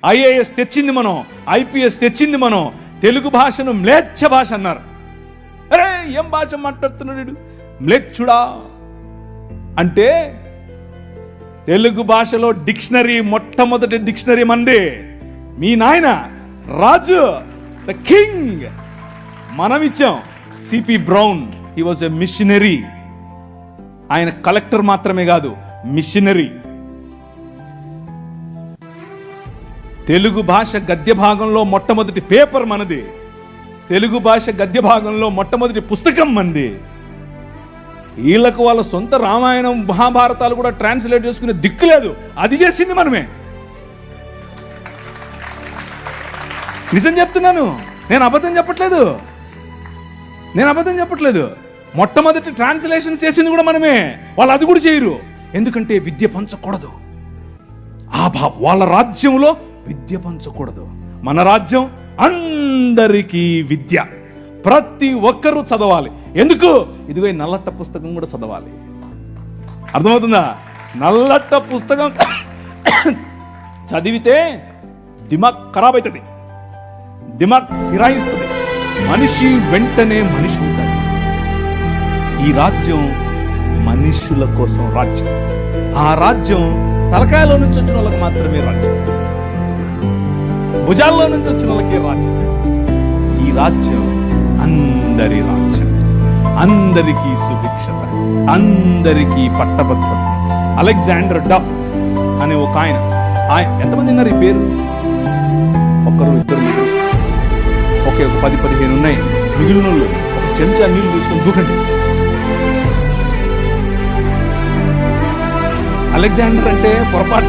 IAS తెచ్చింది మనం, IPS తెచ్చింది మనం. తెలుగు భాషను మ్లేచ్ఛ భాష అన్నారు. అరే ఏం భాష మాట్లాడుతున్నాడు మ్లేచ్ఛుడా అంటే, తెలుగు భాషలో డిక్షనరీ, మొట్టమొదటి డిక్షనరీ మంది మీ నాయన రాజు, ద కింగ్. మనం ఇచ్చాం. CP brown, he was a machinery. ఆయన కలెక్టర్ మాత్రమే కాదు, మిషనరీ. తెలుగు భాష గద్య భాగంలో మొట్టమొదటి పేపర్ మనది. తెలుగు భాష గద్య భాగంలో మొట్టమొదటి పుస్తకం మనది. వీళ్ళకు వాళ్ళ సొంత రామాయణం, మహాభారతాలు కూడా ట్రాన్స్లేట్ చేసుకునే దిక్కు లేదు. అది చేసింది మనమే. నిజం చెప్తున్నాను, నేను అబద్ధం చెప్పట్లేదు. మొట్టమొదటి ట్రాన్స్లేషన్ చేసింది కూడా మనమే. వాళ్ళు అది కూడా చేయరు. ఎందుకంటే విద్య పంచకూడదు. వాళ్ళ రాజ్యంలో విద్య పంచకూడదు. మన రాజ్యం అందరికీ విద్య, ప్రతి ఒక్కరూ చదవాలి. ఎందుకు? ఇదిగో ఈ నల్లట్ట పుస్తకం కూడా చదవాలి. అర్థమవుతుందా? నల్లట్ట పుస్తకం చదివితే దిమాగ్ ఖరాబ్ అవుతుంది, దిమాగ్ ఫిరాయిస్తుంది, మనిషి వెంటనే మనిషి అవుతాడు. ఈ రాజ్యం మనుషుల కోసం రాజ్యం. ఆ రాజ్యం తలకాయలో నుంచి వచ్చిన వాళ్ళకి మాత్రమే రాజ్యం, భుజాల్లో నుంచి వచ్చిన వాళ్ళకి రాజ్యం. ఈ రాజ్యం అందరి రాజ్యం, అందరికీ సుభిక్షత, అందరికీ పట్టభద్రత. అలెగ్జాండర్ డఫ్ అనే ఒక ఆయన ఎంతమంది ఉన్నారు ఈ పేరు? ఒకరు, ఇద్దరు, ఒకే 10-15 ఉన్నాయి. మిగిలిన వాళ్ళు ఒక చెంచా నీళ్లు తీసుకొని దూకండి. అలెగ్జాండర్ అంటే పొరపాటు